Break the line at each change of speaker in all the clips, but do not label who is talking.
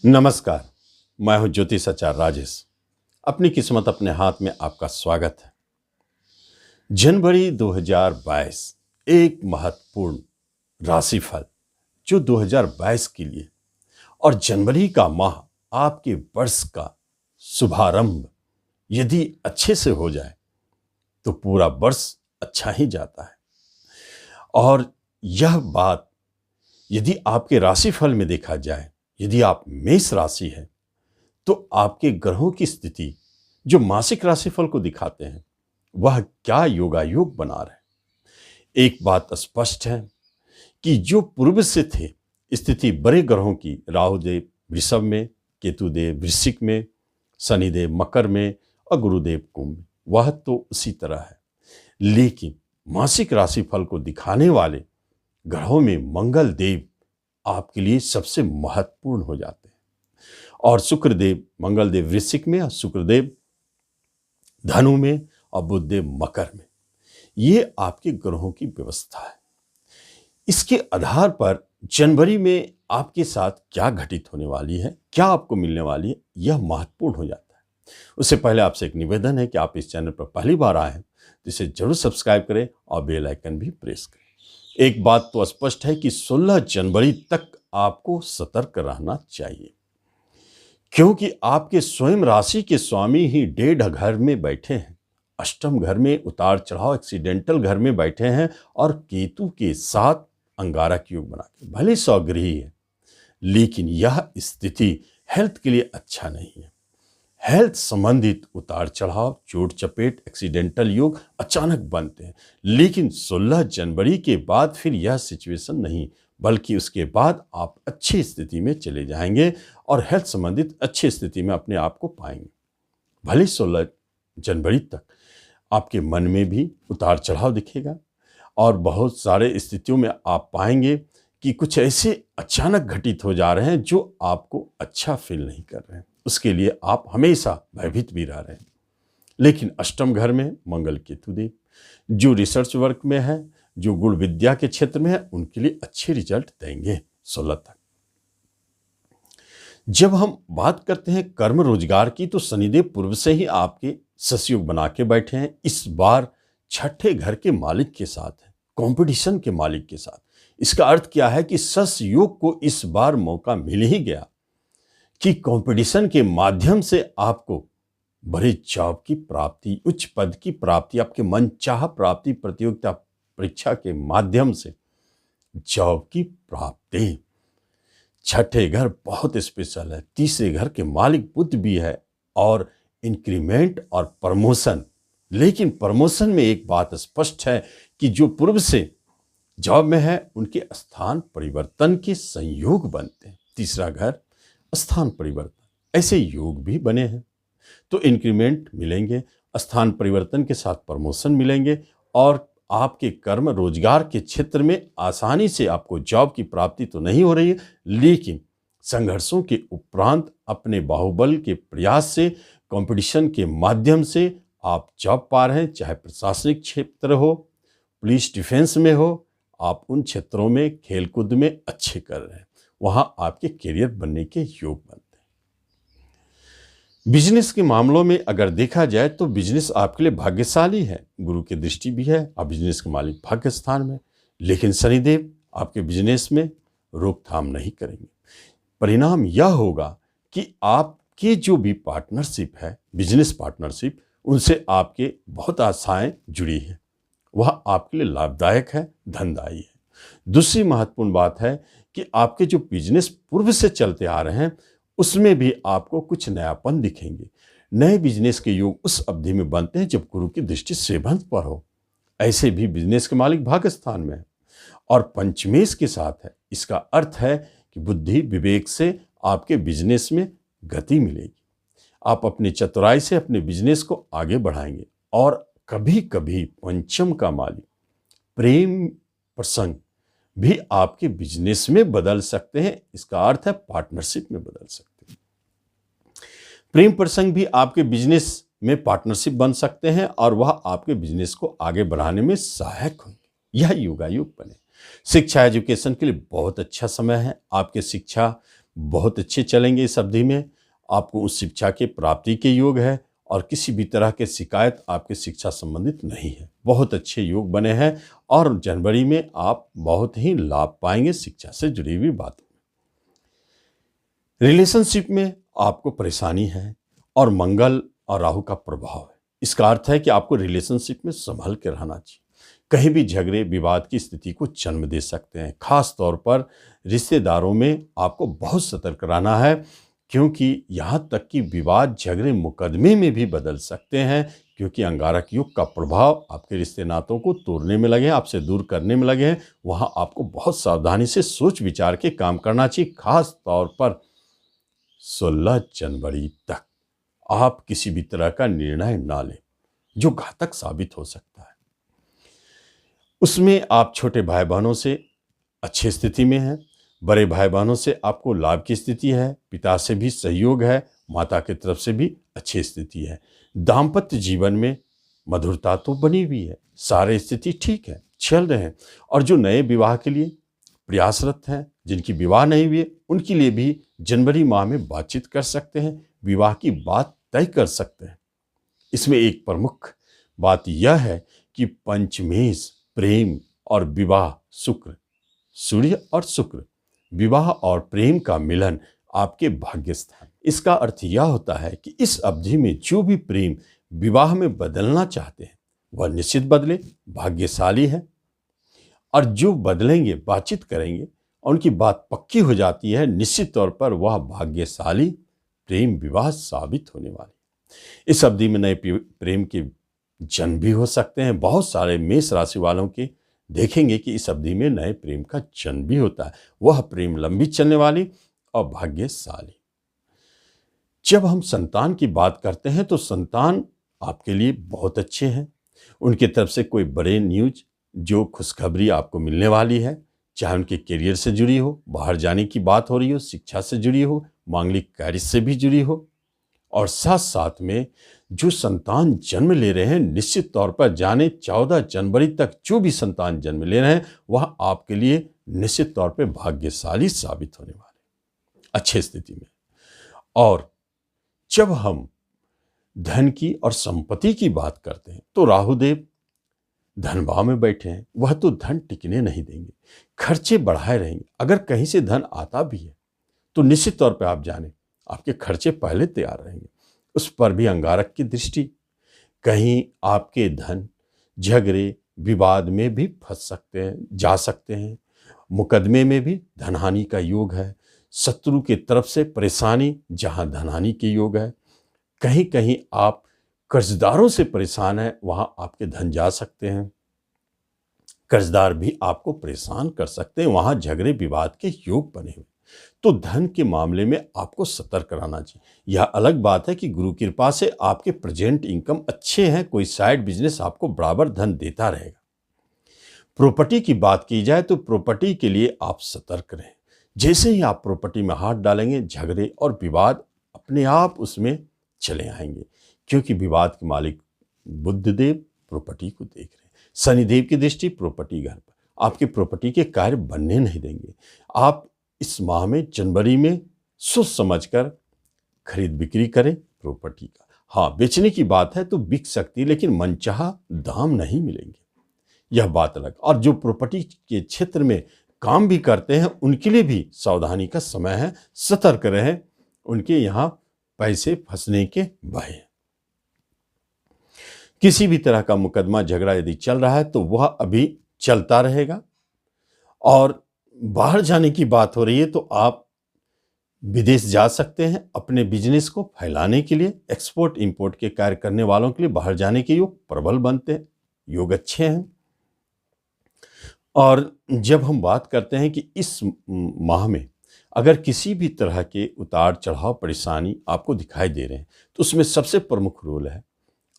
नमस्कार। मैं हूं ज्योतिष आचार्य राजेश। अपनी किस्मत अपने हाथ में आपका स्वागत है। जनवरी 2022 एक महत्वपूर्ण राशिफल जो 2022 के लिए और जनवरी का माह आपके वर्ष का शुभारंभ यदि अच्छे से हो जाए तो पूरा वर्ष अच्छा ही जाता है। और यह बात यदि आपके राशिफल में देखा जाए, यदि आप मेष राशि है तो आपके ग्रहों की स्थिति जो मासिक राशिफल को दिखाते हैं वह क्या योगायोग बना रहे। एक बात स्पष्ट है कि जो पूर्व से थे स्थिति बड़े ग्रहों की, राहुदेव वृषभ में, केतुदेव वृश्चिक में, शनिदेव मकर में और गुरुदेव कुंभ में, वह तो उसी तरह है। लेकिन मासिक राशिफल को दिखाने वाले ग्रहों में मंगल देव आपके लिए सबसे महत्वपूर्ण हो जाते हैं। और शुक्रदेव, मंगलदेव वृश्चिक में और शुक्रदेव धनु में और बुधदेव मकर में, ये आपके ग्रहों की व्यवस्था है। इसके आधार पर जनवरी में आपके साथ क्या घटित होने वाली है, क्या आपको मिलने वाली है, यह महत्वपूर्ण हो जाता है। उससे पहले आपसे एक निवेदन है कि आप इस चैनल पर पहली बार आए हैं तो इसे जरूर सब्सक्राइब करें और बेल आइकन भी प्रेस करें। एक बात तो स्पष्ट है कि 16 जनवरी तक आपको सतर्क रहना चाहिए, क्योंकि आपके स्वयं राशि के स्वामी ही 1.5 घर में बैठे हैं, अष्टम घर में उतार चढ़ाव एक्सीडेंटल घर में बैठे हैं और केतु के साथ अंगारक योग बना के, भले स्वगृही है लेकिन यह स्थिति हेल्थ के लिए अच्छा नहीं है। हेल्थ संबंधित उतार चढ़ाव, चोट चपेट, एक्सीडेंटल योग अचानक बनते हैं, लेकिन 16 जनवरी के बाद फिर यह सिचुएशन नहीं, बल्कि उसके बाद आप अच्छी स्थिति में चले जाएंगे और हेल्थ संबंधित अच्छी स्थिति में अपने आप को पाएंगे। भले 16 जनवरी तक आपके मन में भी उतार चढ़ाव दिखेगा और बहुत सारे स्थितियों में आप पाएंगे कि कुछ ऐसे अचानक घटित हो जा रहे हैं जो आपको अच्छा फील नहीं कर रहे हैं। उसके लिए आप हमेशा भयभीत भी रह रहे हैं। लेकिन अष्टम घर में मंगल केतुदेव जो रिसर्च वर्क में है, जो गुण विद्या के क्षेत्र में है, उनके लिए अच्छे रिजल्ट देंगे 16 तक। जब हम बात करते हैं कर्म रोजगार की तो शनिदेव पूर्व से ही आपके ससयोग बना के बैठे हैं। इस बार छठे घर के मालिक के साथ है, कंपटीशन के मालिक के साथ। इसका अर्थ क्या है कि सस योग को इस बार मौका मिल ही गया कि कंपटीशन के माध्यम से आपको बड़े जॉब की प्राप्ति, उच्च पद की प्राप्ति, आपके मनचाहा प्राप्ति, प्रतियोगिता परीक्षा के माध्यम से जॉब की प्राप्ति। छठे घर बहुत स्पेशल है, तीसरे घर के मालिक बुध भी है और इंक्रीमेंट और प्रमोशन। लेकिन प्रमोशन में एक बात स्पष्ट है कि जो पूर्व से जॉब में है उनके स्थान परिवर्तन के संयोग बनते हैं। तीसरा घर स्थान परिवर्तन, ऐसे योग भी बने हैं तो इंक्रीमेंट मिलेंगे, स्थान परिवर्तन के साथ प्रमोशन मिलेंगे और आपके कर्म रोजगार के क्षेत्र में आसानी से आपको जॉब की प्राप्ति तो नहीं हो रही है, लेकिन संघर्षों के उपरांत अपने बाहुबल के प्रयास से, कंपटीशन के माध्यम से आप जॉब पा रहे हैं। चाहे प्रशासनिक क्षेत्र हो, पुलिस डिफेंस में हो, आप उन क्षेत्रों में खेलकूद में अच्छे कर रहे हैं, वहां आपके करियर बनने के योग बनते हैं। बिजनेस के मामलों में अगर देखा जाए तो बिजनेस आपके लिए भाग्यशाली है, गुरु की दृष्टि भी है और बिजनेस के मालिक भाग्य स्थान में। लेकिन शनिदेव आपके बिजनेस में रोकथाम नहीं करेंगे। परिणाम यह होगा कि आपके जो भी पार्टनरशिप है, बिजनेस पार्टनरशिप, उनसे आपके बहुत आशाएं जुड़ी है, वह आपके लिए लाभदायक है, धनदायी है। दूसरी महत्वपूर्ण बात है कि आपके जो बिजनेस पूर्व से चलते आ रहे हैं उसमें भी आपको कुछ नयापन दिखेंगे। नए बिजनेस के योग उस अवधि में बनते हैं जब गुरु की दृष्टि सेवंत पर हो। ऐसे भी बिजनेस के मालिक भाग्य स्थान में है और पंचमेश के साथ है। इसका अर्थ है कि बुद्धि विवेक से आपके बिजनेस में गति मिलेगी। आप अपनी चतुराई से अपने बिजनेस को आगे बढ़ाएंगे। और कभी कभी पंचम का मालिक प्रेम प्रसंग भी आपके बिजनेस में बदल सकते हैं। इसका अर्थ है पार्टनरशिप में बदल सकते हैं। प्रेम प्रसंग भी आपके बिजनेस में पार्टनरशिप बन सकते हैं और वह आपके बिजनेस को आगे बढ़ाने में सहायक होंगे। यह योगायोग बने। शिक्षा एजुकेशन के लिए बहुत अच्छा समय है। आपके शिक्षा बहुत अच्छे चलेंगे इस अवधि में। आपको उस शिक्षा के प्राप्ति के योग है और किसी भी तरह के शिकायत आपके शिक्षा संबंधित नहीं है। बहुत अच्छे योग बने हैं और जनवरी में आप बहुत ही लाभ पाएंगे शिक्षा से जुड़ी हुई बातों में। रिलेशनशिप में आपको परेशानी है और मंगल और राहु का प्रभाव है। इसका अर्थ है कि आपको रिलेशनशिप में संभल के रहना चाहिए। कहीं भी झगड़े विवाद की स्थिति को जन्म दे सकते हैं। खास तौर पर रिश्तेदारों में आपको बहुत सतर्क रहना है, क्योंकि यहाँ तक कि विवाद झगड़े मुकदमे में भी बदल सकते हैं, क्योंकि अंगारक योग का प्रभाव आपके रिश्ते नातों को तोड़ने में लगे हैं, आपसे दूर करने में लगे हैं। वहाँ आपको बहुत सावधानी से सोच विचार के काम करना चाहिए। खास तौर पर 16 जनवरी तक आप किसी भी तरह का निर्णय ना लें जो घातक साबित हो सकता है। उसमें आप छोटे भाई बहनों से अच्छी स्थिति में हैं, बड़े भाई बहनों से आपको लाभ की स्थिति है, पिता से भी सहयोग है, माता की तरफ से भी अच्छी स्थिति है। दाम्पत्य जीवन में मधुरता तो बनी हुई है, सारे स्थिति ठीक है, चल रहे हैं। और जो नए विवाह के लिए प्रयासरत हैं, जिनकी विवाह नहीं हुई, उनके लिए भी जनवरी माह में बातचीत कर सकते हैं, विवाह की बात तय कर सकते हैं। इसमें एक प्रमुख बात यह है कि पंचमेश प्रेम और विवाह, शुक्र, सूर्य और शुक्र, विवाह और प्रेम का मिलन आपके भाग्य स्थान। इसका अर्थ यह होता है कि इस अवधि में जो भी प्रेम विवाह में बदलना चाहते हैं वह निश्चित बदले, भाग्यशाली है। और जो बदलेंगे, बातचीत करेंगे और उनकी बात पक्की हो जाती है, निश्चित तौर पर वह भाग्यशाली प्रेम विवाह साबित होने वाली। इस अवधि में नए प्रेम के जन्म भी हो सकते हैं। बहुत सारे मेष राशि वालों के देखेंगे कि इस अवधि में नए प्रेम का जन्म भी होता है। वह प्रेम लंबी चलने वाली और भाग्यशाली। जब हम संतान की बात करते हैं तो संतान आपके लिए बहुत अच्छे हैं। उनकी तरफ से कोई बड़े न्यूज, जो खुशखबरी आपको मिलने वाली है, चाहे उनके करियर से जुड़ी हो, बाहर जाने की बात हो रही हो, शिक्षा से जुड़ी हो, मांगलिक कार्य से भी जुड़ी हो, और साथ साथ में जो संतान जन्म ले रहे हैं, निश्चित तौर पर जाने 14 जनवरी तक जो भी संतान जन्म ले रहे हैं वह आपके लिए निश्चित तौर पर भाग्यशाली साबित होने वाले, अच्छी स्थिति में। और जब हम धन की और संपत्ति की बात करते हैं तो राहुदेव धन भाव में बैठे हैं, वह तो धन टिकने नहीं देंगे, खर्चे बढ़ाए रहेंगे। अगर कहीं से धन आता भी है तो निश्चित तौर पर आप जाने आपके खर्चे पहले तैयार रहेंगे। उस पर भी अंगारक की दृष्टि, कहीं आपके धन झगड़े विवाद में भी फंस सकते हैं, जा सकते हैं। मुकदमे में भी धनहानि का योग है। शत्रु की तरफ से परेशानी, जहां धनहानि के योग है। कहीं कहीं आप कर्जदारों से परेशान हैं, वहां आपके धन जा सकते हैं। कर्जदार भी आपको परेशान कर सकते हैं, वहां झगड़े विवाद के योग बने हुए। तो धन के मामले में आपको सतर्क रहना चाहिए। यह अलग बात है कि गुरु कृपा से आपके प्रेजेंट इनकम अच्छे हैं, कोई साइड बिजनेस आपको बराबर धन देता रहेगा। प्रॉपर्टी की बात की जाए तो प्रॉपर्टी के लिए आप सतर्क रहें। जैसे ही आप प्रॉपर्टी में हाथ डालेंगे, झगड़े और विवाद अपने आप उसमें चले आएंगे, क्योंकि विवाद के मालिक बुधदेव प्रॉपर्टी को देख रहे हैं। शनिदेव की दृष्टि प्रॉपर्टी घर पर, आपकी प्रॉपर्टी के कार्य बनने नहीं देंगे। आप इस माह में जनवरी में सोच समझकर खरीद बिक्री करें प्रॉपर्टी का। हाँ, बेचने की बात है तो बिक सकती है, लेकिन मनचाहा दाम नहीं मिलेंगे, यह बात अलग। और जो प्रॉपर्टी के क्षेत्र में काम भी करते हैं उनके लिए भी सावधानी का समय है, सतर्क रहें, उनके यहाँ पैसे फंसने के भय। किसी भी तरह का मुकदमा झगड़ा यदि चल रहा है तो वह अभी चलता रहेगा। और बाहर जाने की बात हो रही है तो आप विदेश जा सकते हैं अपने बिजनेस को फैलाने के लिए। एक्सपोर्ट इंपोर्ट के कार्य करने वालों के लिए बाहर जाने के योग प्रबल बनते हैं, योग अच्छे हैं। और जब हम बात करते हैं कि इस माह में अगर किसी भी तरह के उतार चढ़ाव परेशानी आपको दिखाई दे रहे हैं तो उसमें सबसे प्रमुख रोल है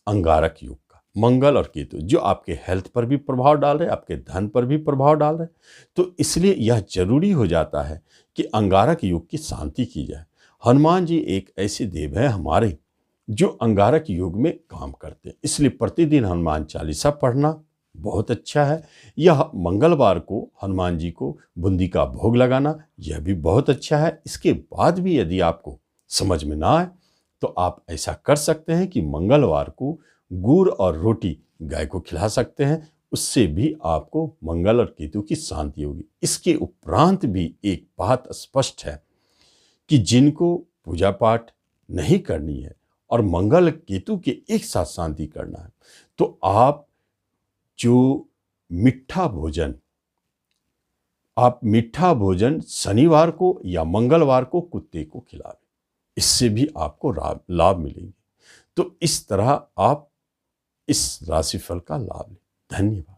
अंगारक योग का, मंगल और केतु, जो आपके हेल्थ पर भी प्रभाव डाल रहे हैं, आपके धन पर भी प्रभाव डाल रहे हैं। तो इसलिए यह जरूरी हो जाता है कि अंगारक योग की शांति की जाए। हनुमान जी एक ऐसे देव है हमारे जो अंगारक योग में काम करते हैं, इसलिए प्रतिदिन हनुमान चालीसा पढ़ना बहुत अच्छा है। यह मंगलवार को हनुमान जी को बूंदी का भोग लगाना, यह भी बहुत अच्छा है। इसके बाद भी यदि आपको समझ में ना आए तो आप ऐसा कर सकते हैं कि मंगलवार को गुड़ और रोटी गाय को खिला सकते हैं। उससे भी आपको मंगल और केतु की शांति होगी। इसके उपरांत भी एक बात स्पष्ट है कि जिनको पूजा पाठ नहीं करनी है और मंगल केतु के एक साथ शांति करना है, तो आप जो मीठा भोजन शनिवार को या मंगलवार को कुत्ते को खिलावें। इससे भी आपको लाभ मिलेंगे। तो इस तरह आप इस राशिफल का लाभ लें। धन्यवाद।